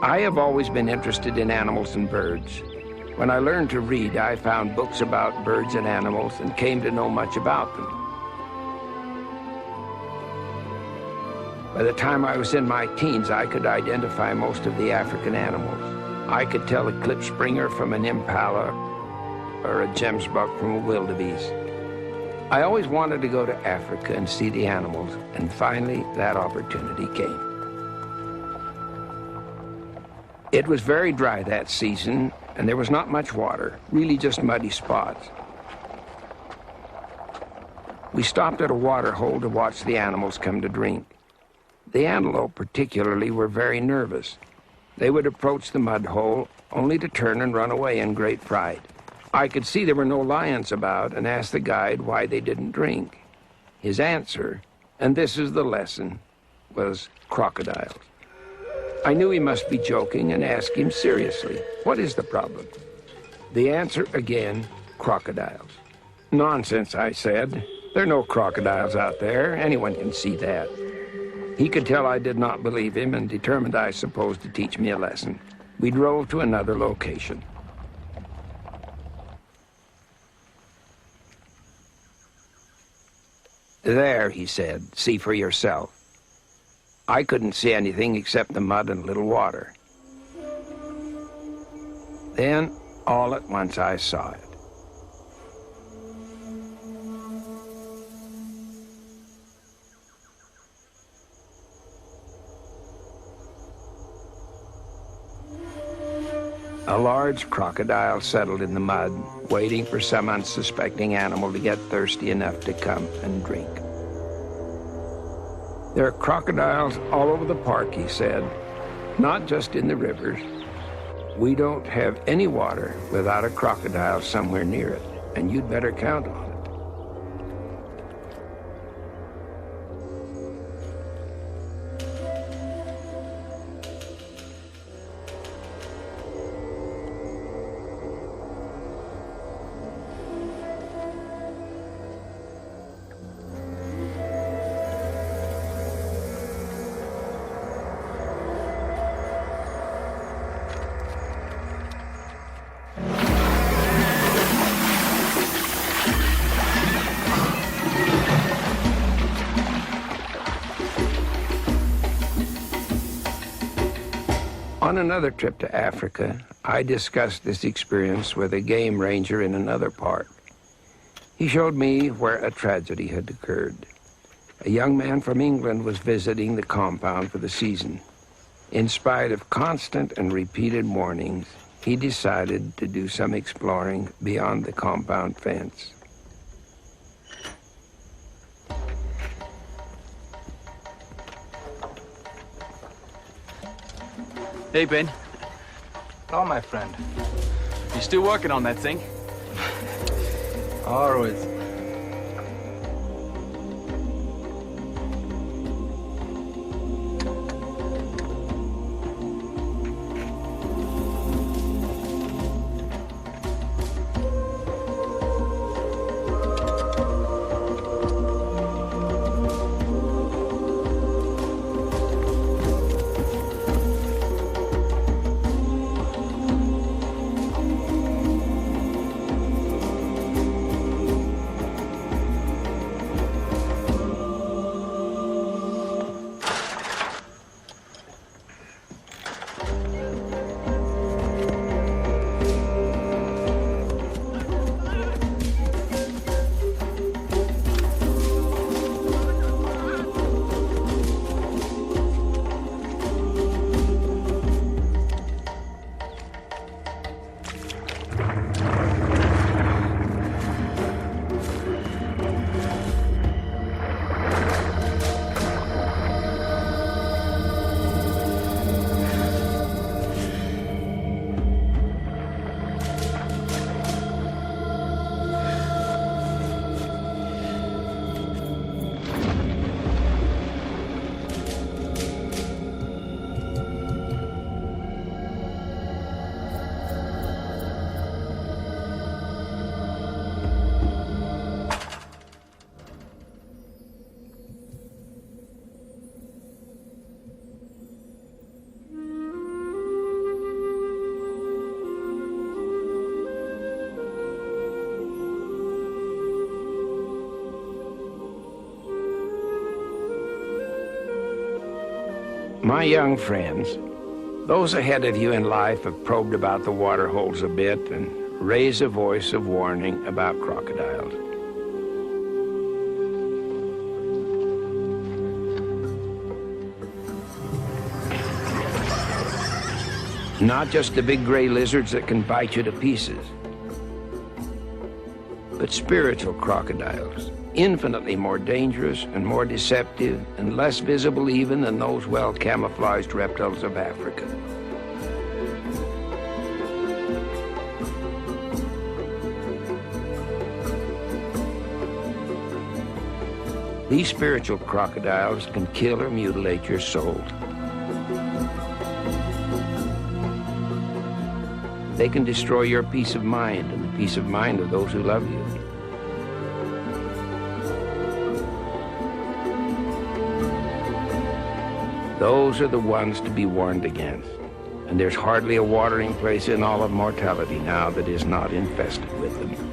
I have always been interested in animals and birds. When I learned to read, I found books about birds and animals and came to know much about them. By the time I was in my teens, I could identify most of the African animals. I could tell a klipspringer from an impala or a gemsbok from a wildebeest. I always wanted to go to Africa and see the animals, and finally that opportunity came. It was very dry that season, and there was not much water, really just muddy spots. We stopped at a water hole to watch the animals come to drink. The antelope particularly were very nervous. They would approach the mud hole only to turn and run away in great fright. I could see there were no lions about and asked the guide why they didn't drink. His answer, and this is the lesson, was crocodiles. I knew he must be joking and asked him seriously, what is the problem? The answer again, crocodiles. Nonsense, I said. There are no crocodiles out there. Anyone can see that. He could tell I did not believe him and determined, I suppose, to teach me a lesson. We drove to another location. There, he said, see for yourself. I couldn't see anything except the mud and a little water. Then, all at once, I saw it. A large crocodile settled in the mud, waiting for some unsuspecting animal to get thirsty enough to come and drink. There are crocodiles all over the park, he said, not just in the rivers. We don't have any water without a crocodile somewhere near it, and you'd better count on it. On another trip to Africa, I discussed this experience with a game ranger in another park. He showed me where a tragedy had occurred. A young man from England was visiting the compound for the season. In spite of constant and repeated warnings, he decided to do some exploring beyond the compound fence. Hey, Ben. Oh, my friend. You still working on that thing? Always. My young friends, those ahead of you in life have probed about the water holes a bit and raised a voice of warning about crocodiles. Not just the big gray lizards that can bite you to pieces, but spiritual crocodiles, infinitely more dangerous and more deceptive and less visible even than those well-camouflaged reptiles of Africa. These spiritual crocodiles can kill or mutilate your soul. They can destroy your peace of mind and the peace of mind of those who love you. Those are the ones to be warned against. And there's hardly a watering place in all of mortality now that is not infested with them.